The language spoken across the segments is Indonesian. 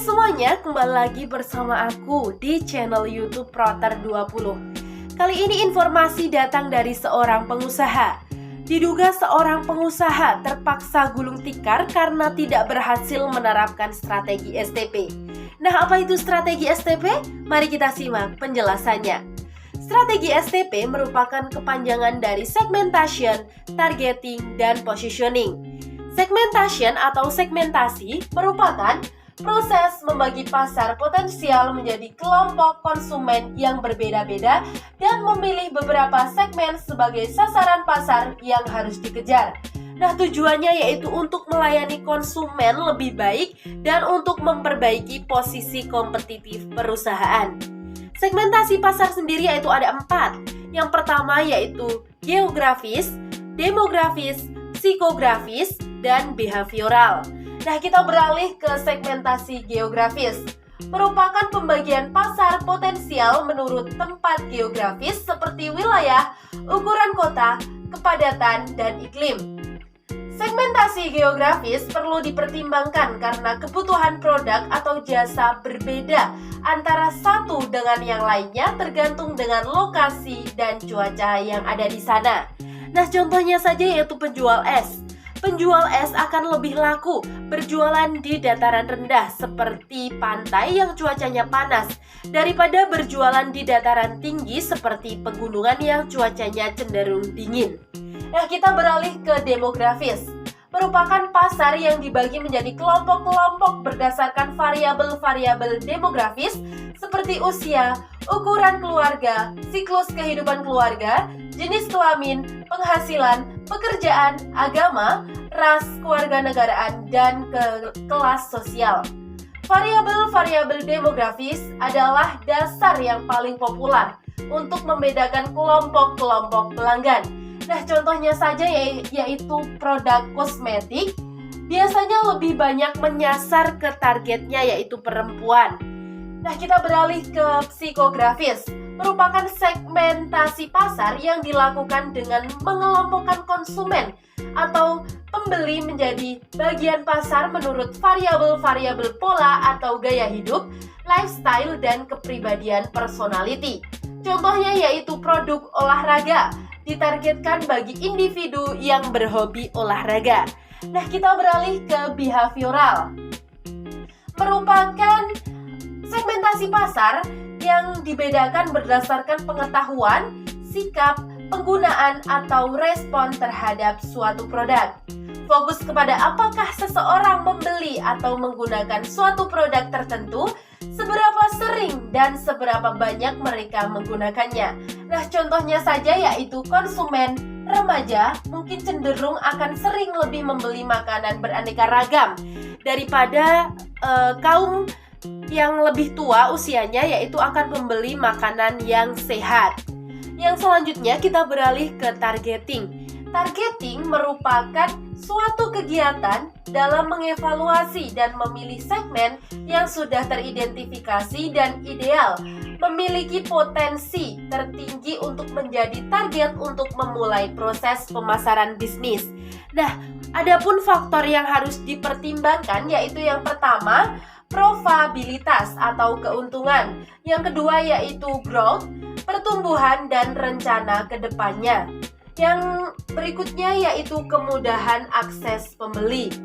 semuanya, kembali lagi bersama aku di channel YouTube Proter20. Kali ini informasi datang dari seorang pengusaha. Diduga seorang pengusaha terpaksa gulung tikar karena tidak berhasil menerapkan strategi STP. Nah, apa itu strategi STP? Mari kita simak penjelasannya. Strategi STP merupakan kepanjangan dari segmentation, targeting, dan positioning. Segmentation atau segmentasi merupakan proses membagi pasar potensial menjadi kelompok konsumen yang berbeda-beda dan memilih beberapa segmen sebagai sasaran pasar yang harus dikejar. Nah, tujuannya yaitu untuk melayani konsumen lebih baik dan untuk memperbaiki posisi kompetitif perusahaan. Segmentasi pasar sendiri yaitu ada 4. Yang pertama yaitu geografis, demografis, psikografis, dan behavioral. Nah, kita beralih ke segmentasi geografis. Merupakan pembagian pasar potensial menurut tempat geografis seperti wilayah, ukuran kota, kepadatan, dan iklim. Segmentasi geografis perlu dipertimbangkan karena kebutuhan produk atau jasa berbeda antara satu dengan yang lainnya tergantung dengan lokasi dan cuaca yang ada di sana. Nah, contohnya saja yaitu penjual es. Penjual es akan lebih laku berjualan di dataran rendah seperti pantai yang cuacanya panas daripada berjualan di dataran tinggi seperti pegunungan yang cuacanya cenderung dingin. Nah, kita beralih ke demografis. Merupakan pasar yang dibagi menjadi kelompok-kelompok berdasarkan variabel-variabel demografis seperti usia, ukuran keluarga, siklus kehidupan keluarga, jenis kelamin, penghasilan, pekerjaan, agama, ras, kewarganegaraan, dan kelas sosial. Variabel-variabel demografis adalah dasar yang paling populer untuk membedakan kelompok-kelompok pelanggan. Nah, contohnya saja yaitu produk kosmetik biasanya lebih banyak menyasar ke targetnya yaitu perempuan. Nah, kita beralih ke psikografis. Merupakan segmentasi pasar yang dilakukan dengan mengelompokkan konsumen atau pembeli menjadi bagian pasar menurut variabel-variabel pola atau gaya hidup, lifestyle, dan kepribadian personality. Contohnya yaitu produk olahraga, ditargetkan bagi individu yang berhobi olahraga. Nah, kita beralih ke behavioral. Merupakan segmentasi pasar yang dibedakan berdasarkan pengetahuan, sikap, penggunaan, atau respon terhadap suatu produk. Fokus kepada apakah seseorang membeli atau menggunakan suatu produk tertentu, seberapa sering dan seberapa banyak mereka menggunakannya. Nah, contohnya saja yaitu konsumen remaja mungkin cenderung akan sering lebih membeli makanan beraneka ragam daripada kaum yang lebih tua usianya, yaitu akan membeli makanan yang sehat. Yang selanjutnya kita beralih ke targeting. Targeting merupakan suatu kegiatan dalam mengevaluasi dan memilih segmen yang sudah teridentifikasi dan ideal, memiliki potensi tertinggi untuk menjadi target untuk memulai proses pemasaran bisnis. Nah, adapun faktor yang harus dipertimbangkan yaitu yang pertama, probabilitas atau keuntungan. Yang kedua yaitu growth, pertumbuhan dan rencana ke depannya. Yang berikutnya yaitu kemudahan akses pembeli.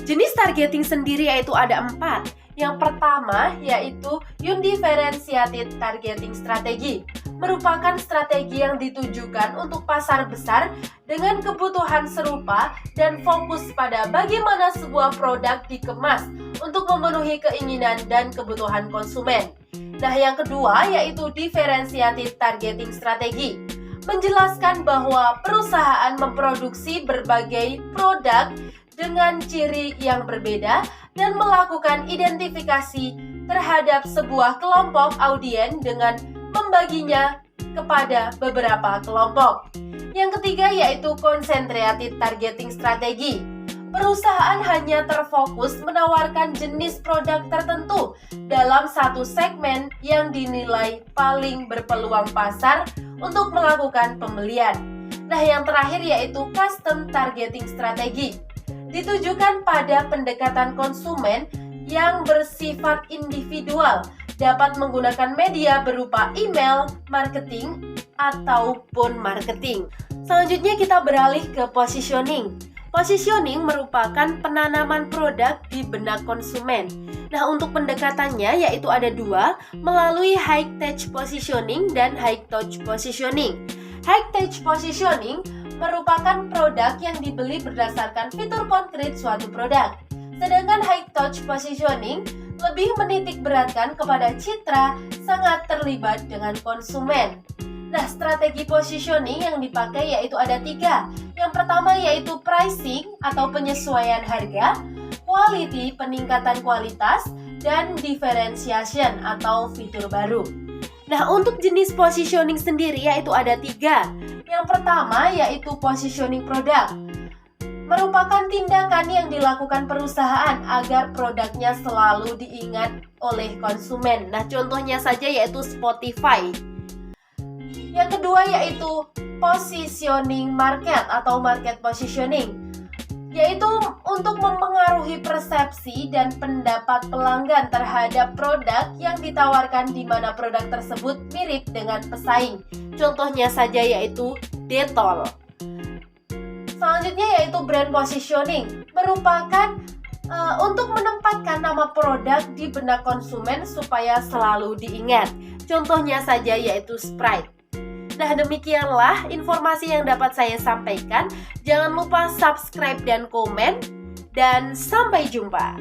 Jenis targeting sendiri yaitu ada 4. Yang pertama yaitu undifferentiated targeting strategy. Merupakan strategi yang ditujukan untuk pasar besar dengan kebutuhan serupa dan fokus pada bagaimana sebuah produk dikemas untuk memenuhi keinginan dan kebutuhan konsumen. Nah, yang kedua yaitu differentiated targeting strategy. Menjelaskan bahwa perusahaan memproduksi berbagai produk dengan ciri yang berbeda dan melakukan identifikasi terhadap sebuah kelompok audiens dengan membaginya kepada beberapa kelompok. Yang ketiga yaitu concentrated targeting strategy. Perusahaan hanya terfokus menawarkan jenis produk tertentu dalam satu segmen yang dinilai paling berpeluang pasar untuk melakukan pembelian. Nah, yang terakhir yaitu custom targeting strategy. ditujukan pada pendekatan konsumen yang bersifat individual, dapat menggunakan media berupa email, marketing, ataupun marketing. Selanjutnya kita beralih ke positioning. Positioning merupakan penanaman produk di benak konsumen. Nah, untuk pendekatannya yaitu ada dua, melalui high touch positioning dan high touch positioning. High touch positioning merupakan produk yang dibeli berdasarkan fitur konkret suatu produk. Sedangkan high touch positioning lebih menitik beratkan kepada citra sangat terlibat dengan konsumen. Nah, strategi positioning yang dipakai yaitu ada tiga. Yang pertama yaitu pricing atau penyesuaian harga, quality peningkatan kualitas, dan differentiation atau fitur baru. Nah, untuk jenis positioning sendiri yaitu ada tiga. Yang pertama yaitu positioning produk. Merupakan tindakan yang dilakukan perusahaan agar produknya selalu diingat oleh konsumen. Nah, contohnya saja yaitu Spotify. Yang kedua yaitu positioning market atau market positioning, yaitu untuk mempengaruhi persepsi dan pendapat pelanggan terhadap produk yang ditawarkan di mana produk tersebut mirip dengan pesaing. Contohnya saja yaitu Dettol. Selanjutnya yaitu brand positioning, merupakan untuk menempatkan nama produk di benak konsumen supaya selalu diingat. Contohnya saja yaitu Sprite. Nah, demikianlah informasi yang dapat saya sampaikan. Jangan lupa subscribe dan komen, dan sampai jumpa.